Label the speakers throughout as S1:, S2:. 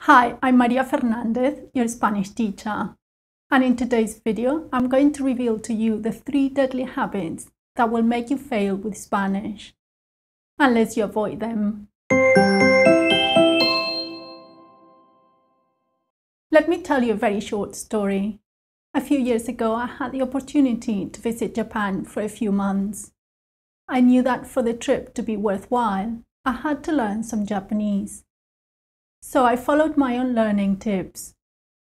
S1: Hi, I'm Maria Fernandez, your Spanish teacher. And in today's video, I'm going to reveal to you the 3 deadly habits that will make you fail with Spanish, unless you avoid them. Let me tell you a very short story. A few years ago, I had the opportunity to visit Japan for a few months. I knew that for the trip to be worthwhile, I had to learn some Japanese. So I followed my own learning tips.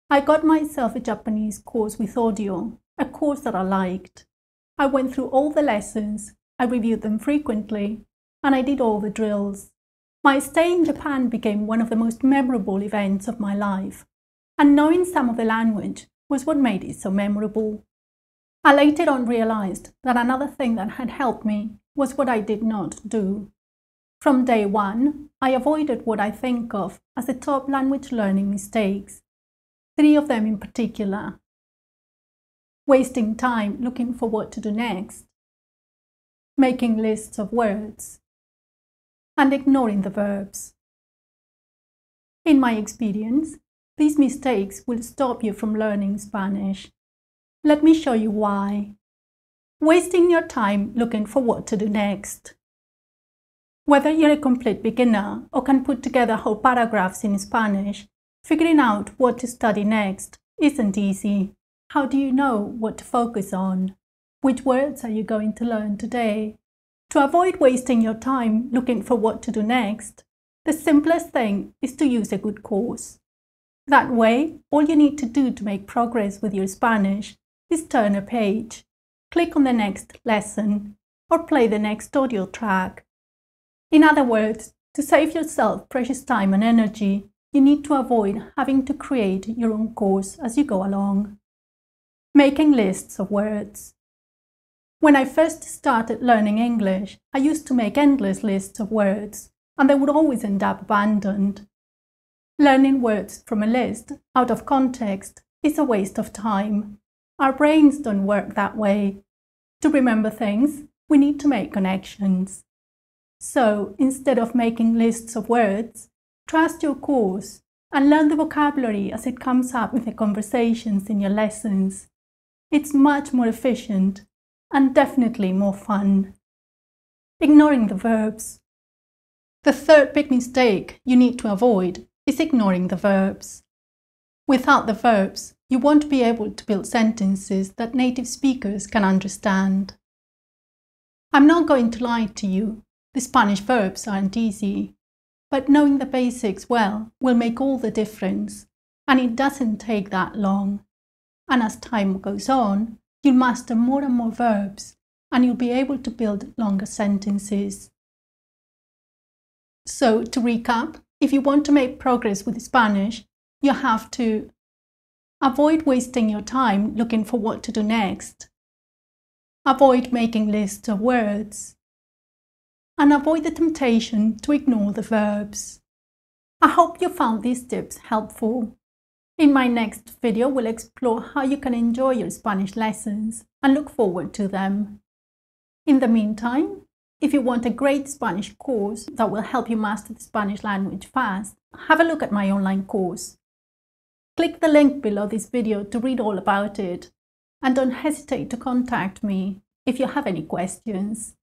S1: I got myself a Japanese course with audio, a course that I liked. I went through all the lessons, I reviewed them frequently, and I did all the drills. My stay in Japan became one of the most memorable events of my life, and knowing some of the language was what made it so memorable. I later on realized that another thing that had helped me was what I did not do. From day one, I avoided what I think of as the top language learning mistakes, 3 of them in particular: wasting time looking for what to do next, making lists of words, and ignoring the verbs. In my experience, these mistakes will stop you from learning Spanish. Let me show you why. Wasting your time looking for what to do next. Whether you're a complete beginner or can put together whole paragraphs in Spanish, figuring out what to study next isn't easy. How do you know what to focus on? Which words are you going to learn today? To avoid wasting your time looking for what to do next, the simplest thing is to use a good course. That way, all you need to do to make progress with your Spanish is turn a page, click on the next lesson, or play the next audio track. In other words, to save yourself precious time and energy, you need to avoid having to create your own course as you go along. Making lists of words. When I first started learning English, I used to make endless lists of words, and they would always end up abandoned. Learning words from a list, out of context, is a waste of time. Our brains don't work that way. To remember things, we need to make connections. So, instead of making lists of words, trust your course and learn the vocabulary as it comes up with the conversations in your lessons. It's much more efficient and definitely more fun. Ignoring the verbs. The 3rd big mistake you need to avoid is ignoring the verbs. Without the verbs, you won't be able to build sentences that native speakers can understand. I'm not going to lie to you. The Spanish verbs aren't easy, but knowing the basics well will make all the difference, and it doesn't take that long. And as time goes on, you'll master more and more verbs, and you'll be able to build longer sentences. So, to recap, if you want to make progress with Spanish, you have to avoid wasting your time looking for what to do next, avoid making lists of words, and avoid the temptation to ignore the verbs. I hope you found these tips helpful. In my next video, we'll explore how you can enjoy your Spanish lessons and look forward to them. In the meantime, if you want a great Spanish course that will help you master the Spanish language fast, have a look at my online course. Click the link below this video to read all about it, and don't hesitate to contact me if you have any questions.